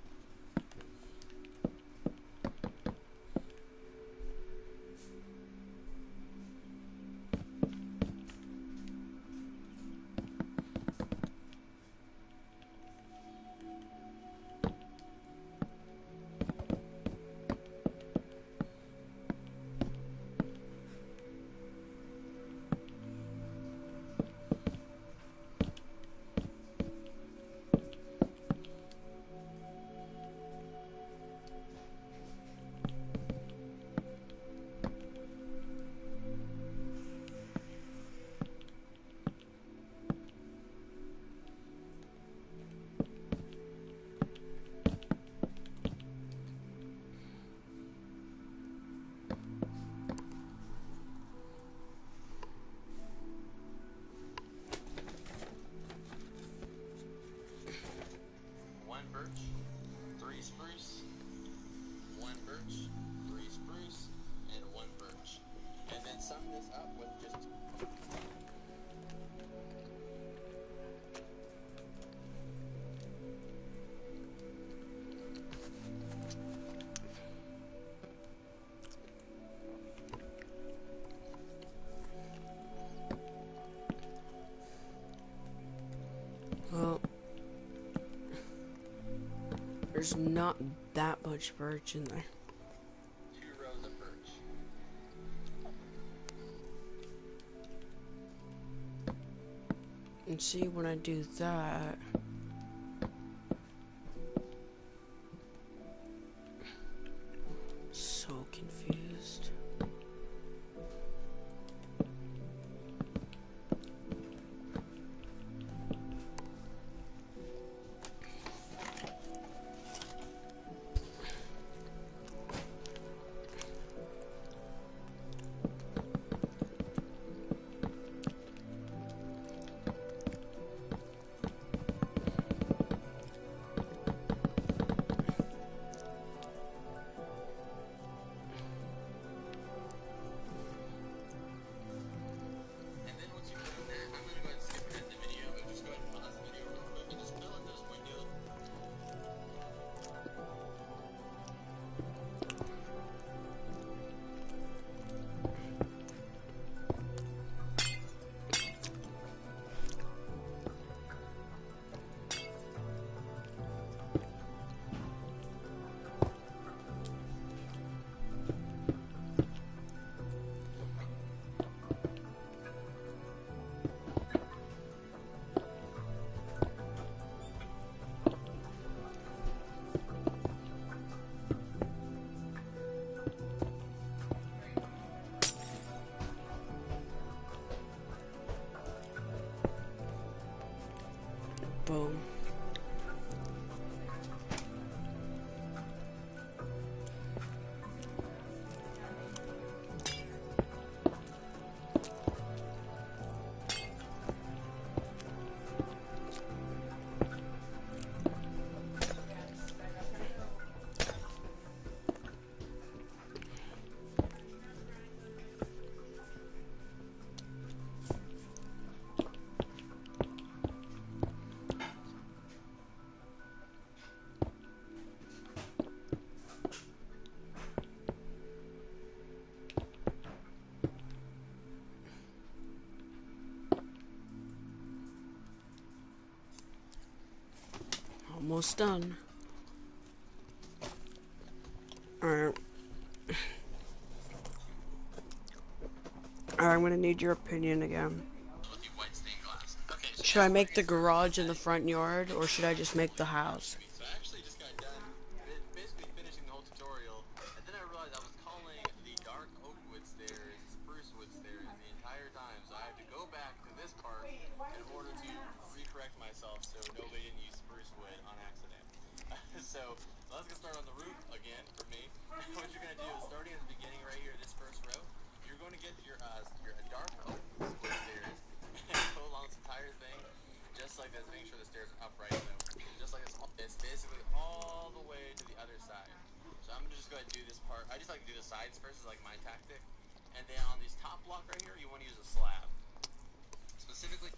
One birch, three spruce, one birch, three spruce, and one birch. And then sum this up with just. Well, there's not that much birch in there. 2 rows of birch. And see, when I do that, Boom. Almost done. Alright. I'm gonna need your opinion again. With the white stained glass. Okay, so Should I make the garage in the front yard, or should I just make the house? So I actually just got done basically finishing the whole tutorial, and then I realized I was calling the dark oak wood stairs spruce wood stairs the entire time, so I had to go back to this part in order to recorrect myself so nobody didn't use spruce wood on accident. So let's get started on the roof again for me. What you're going to do is starting at the beginning right here, this first row, you're going to get your dark oak wood stairs and go along this entire thing just like this, making sure the stairs are upright though. Just like this, it's basically all the way to the other side. So I'm gonna just go ahead and do this part. I just like to do the sides first, is like my tactic. And then on these top block right here, you want to use a slab. Specifically.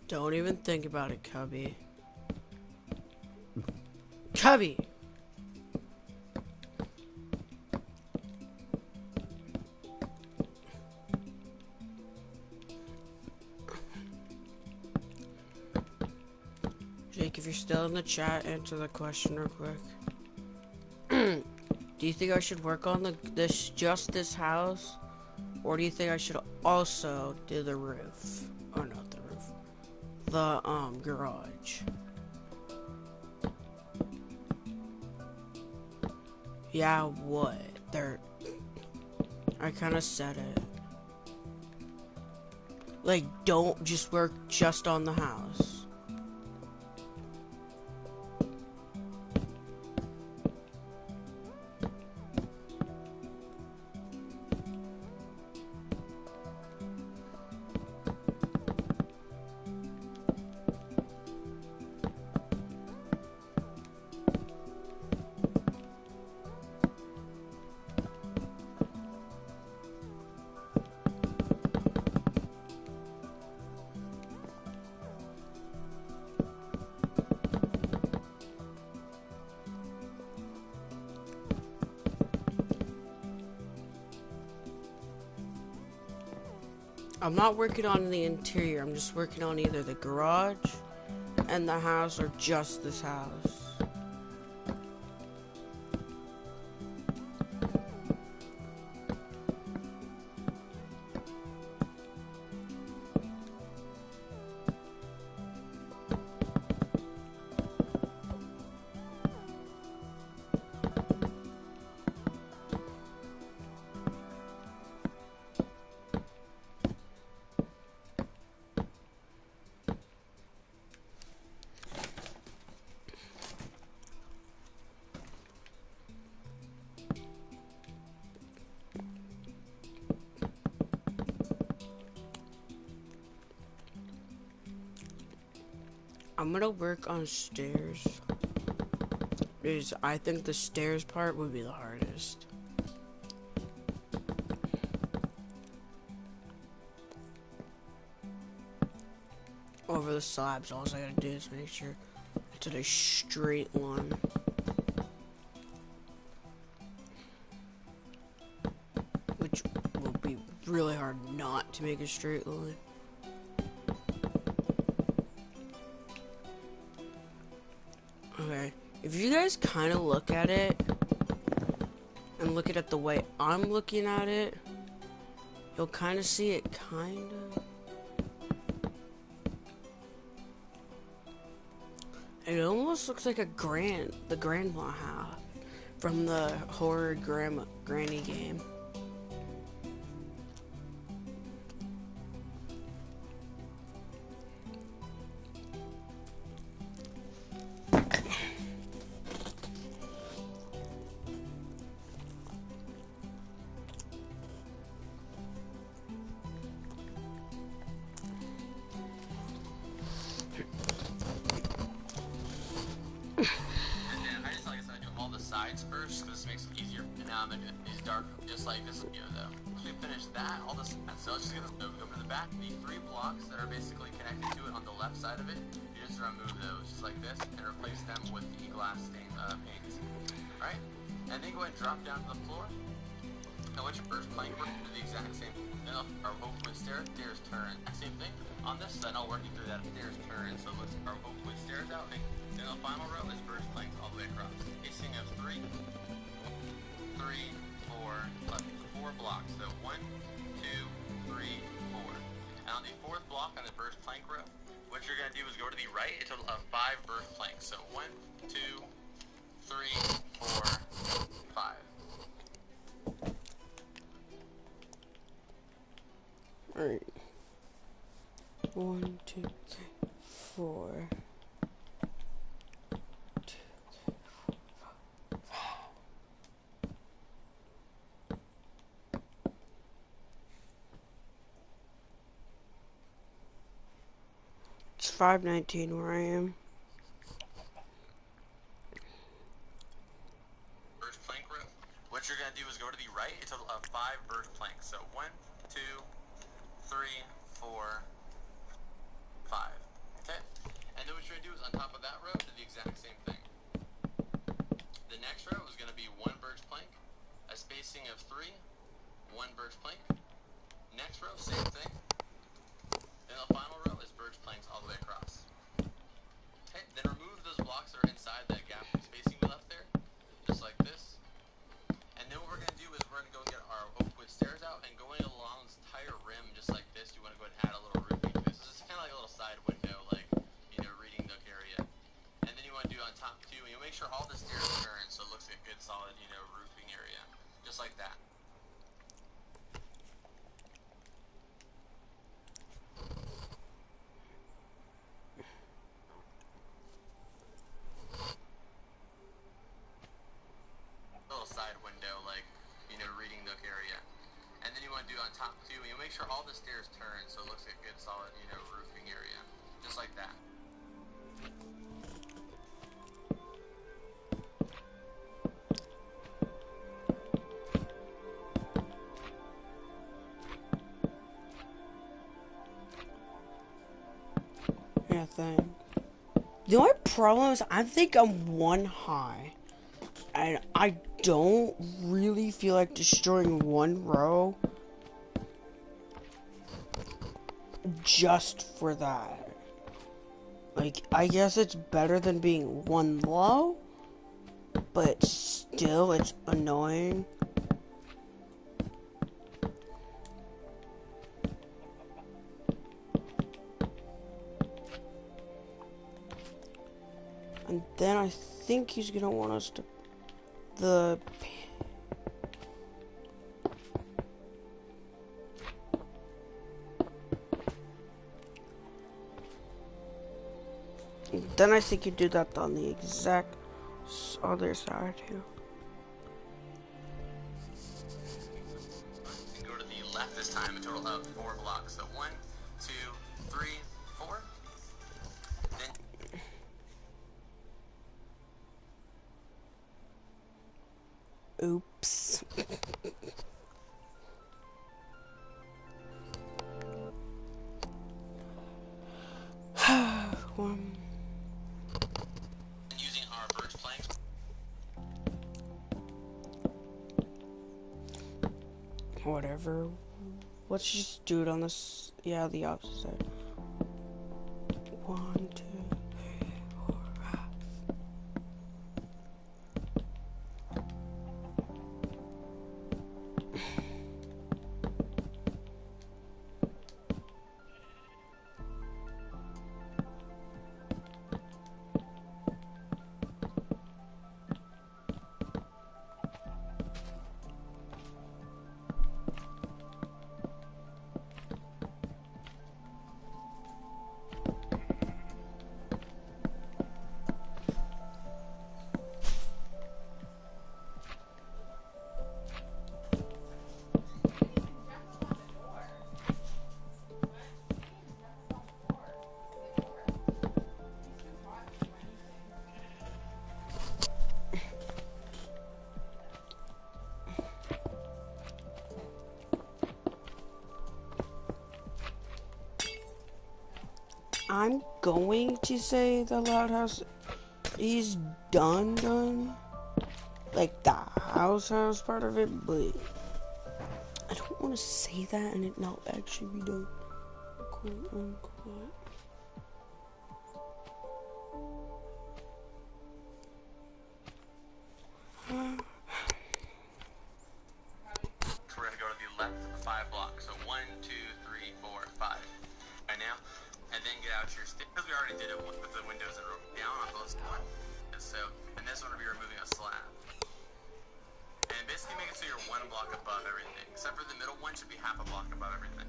Don't even think about it, Cubby. Cubby! Jake, if you're still in the chat, answer the question real quick. Do you think I should work on this house? Or do you think I should also do the roof? Oh, not the roof. The, garage. Yeah, what? I kinda said it. Like, don't just work just on the house. I'm not working on the interior, I'm just working on either the garage and the house or just this house. I'm gonna work on stairs. Because I think the stairs part would be the hardest. Over the slabs, all I gotta do is make sure it's in a straight line. Which will be really hard not to make a straight line. Okay, if you guys kind of look at it, and look at it the way I'm looking at it, you'll kind of see it kind of. It almost looks like the grandma house from the horror granny game. Sides first, because this makes it easier. And now I'm gonna do these dark, just like this video though. So we finish that, all this. So let's just get this over to the back. The 3 blocks that are basically connected to it on the left side of it, you just remove those just like this and replace them with the glass stain paint. Alright? And then go ahead and drop down to the floor. Now what's your first plank? We're gonna do the exact same thing. Then our open stairs turn. Same thing. On this side, I'll work you through that. Stairs turn. So it looks our open stairs out. Then the final row is first planks all the way across. Spacing of 3, 4 blocks. So 1, 2, 3, 4. And on the 4th block on the first plank row, what you're gonna do is go to the right, a total of 5 birth planks. So 1, 2, 3, 4, 5. Alright. 1, 2, 3, 4. 5:19 where I am. First plank row. What you're gonna do is go to the right, a total of 5 birth planks. So 1, 2, 3, 4, 5. Okay? And then what you're gonna do is on top of that row, do the exact same thing. The next row is gonna be 1 birch plank, a spacing of 3, 1 birch plank. Next row, same thing. Then the final row is birch planks all the way across. Okay, then remove those blocks that are inside that gap spacing we left there, just like this. And then what we're going to do is we're going to go get our oak wood stairs out, and going along this entire rim, just like this, you want to go ahead and add a little roofing to this. So it's kind of like a little side window, like, reading nook area. And then you want to do on top too, and you'll make sure all the stairs turn, so it looks like a good solid, roofing area, just like that. Side window, like, reading nook area. And then you want to do on top too, and you'll make sure all the stairs turn, so it looks like a good solid, roofing area, just like that. Yeah, thing. The only problem is I think I'm 1 high. And I don't really feel like destroying 1 row just for that. Like, I guess it's better than being 1 low, but still, it's annoying. And then I think he's gonna want us to then I think you do that on the exact other side too. And go to the left this time, a total of 4 blocks. So 1, 2, 3, 4. Then Oops. Using our birch planks. Whatever. Let's just do it on this. Yeah, the opposite side. 1, 2, 3, 4, 5. I'm going to say the loud house is done. Like the house part of it, but I don't want to say that and it not actually be done. Quote unquote. We're gonna go to the left 5 blocks. So 1, 2, 3, 4, 5. Right now, and then get out your stick because we already did it with the windows that are down on both sides. So, and this one will be removing a slab. And basically make it so you're 1 block above everything, except for the middle one should be half a block above everything.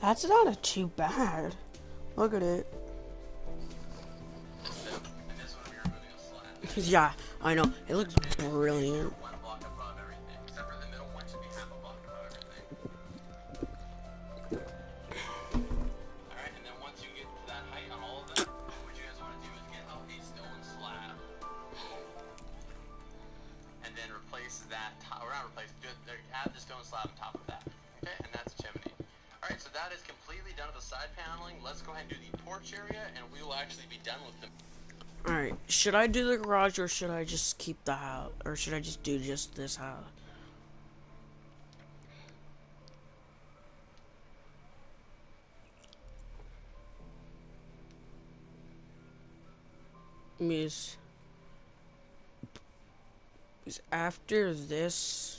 That's not too bad. Look at it. So, and this one will be removing a slab. Yeah, I know. It looks brilliant. 1 block above everything, except for the middle one should be half a block above everything. Alright, and then once you get to that height on all of them, what you guys want to do is get out a stone slab. And then replace that, or not replace, add the stone slab on top of that. Okay, and that's a chimney. Alright, so that is completely done with the side paneling. Let's go ahead and do the porch area, and we will actually be done with them. Alright, should I do the garage or should I just keep the house? Or should I just do just this house? Is after this.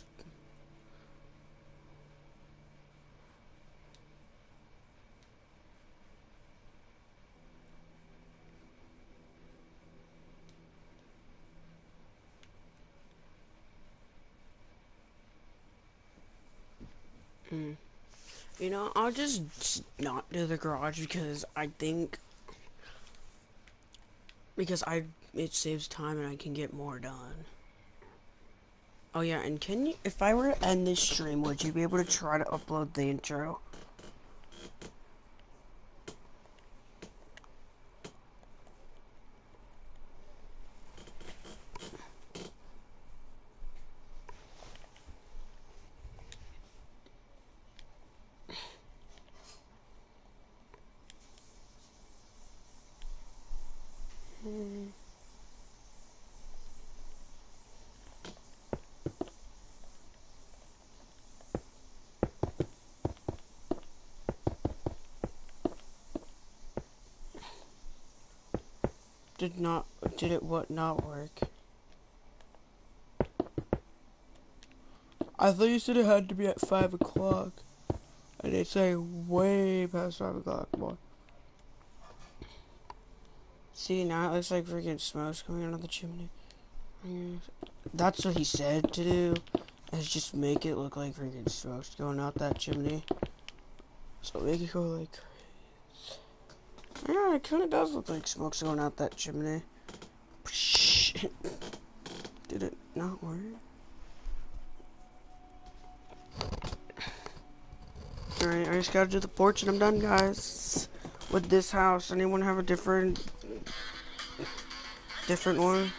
You know, I'll just not do the garage because I think it saves time and I can get more done. Oh yeah, and can you, if I were to end this stream, would you be able to try to upload the intro? Did it not work? I thought you said it had to be at 5 o'clock. And it's like way past 5 o'clock, boy. See, now it looks like freaking smoke's coming out of the chimney. That's what he said to do. Is just make it look like freaking smoke's going out that chimney. So make it go like... Yeah, it kind of does look like smoke's going out that chimney. Did it not work? Alright, I just gotta do the porch and I'm done, guys. With this house, anyone have a different one?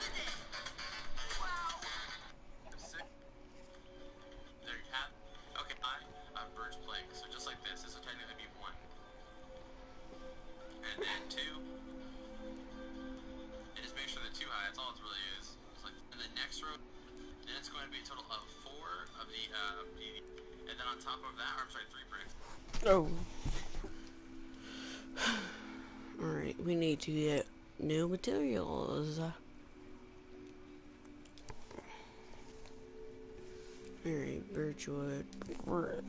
There you have. Okay, birch plank. So just like this. This will technically be one. And then two. And just make sure they're too high. That's all it really is. It's like, and the next row, then it's going to be a total of 4 of the, and then on top of that, or I'm sorry, 3 bricks. Oh. Alright, we need to get new materials. Alright, birchwood, brick.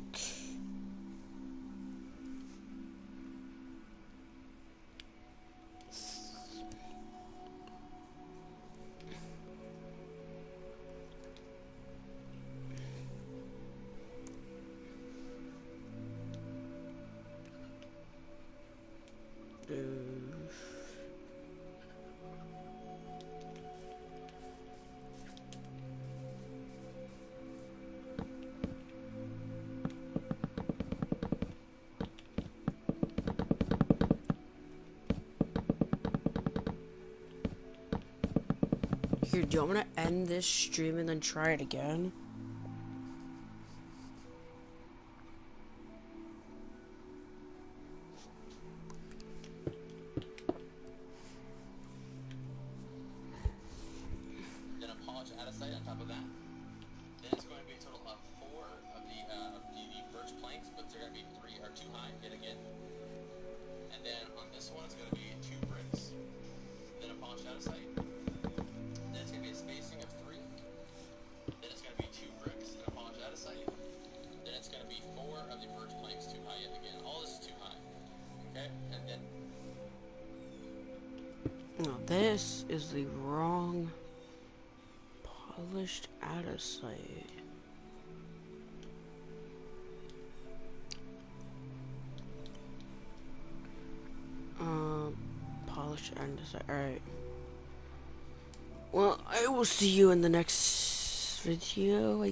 Here, do you want me to end this stream and then try it again? Then a polished andesite on top of that. Then it's going to be a total of 4 of the birch planks, but they're going to be 3 or 2 high yet again. And then on this one, it's going to be 2 bricks. Then a polished andesite. Then it's going to be a spacing of 3. Then it's going to be 2 bricks and a polished andesite. Then it's going to be 4 of the birch planks too high yet again. All this is too high. Okay? And then... No, this is the wrong polished andesite. Polished andesite. Alright. Well, I will see you in the next video, I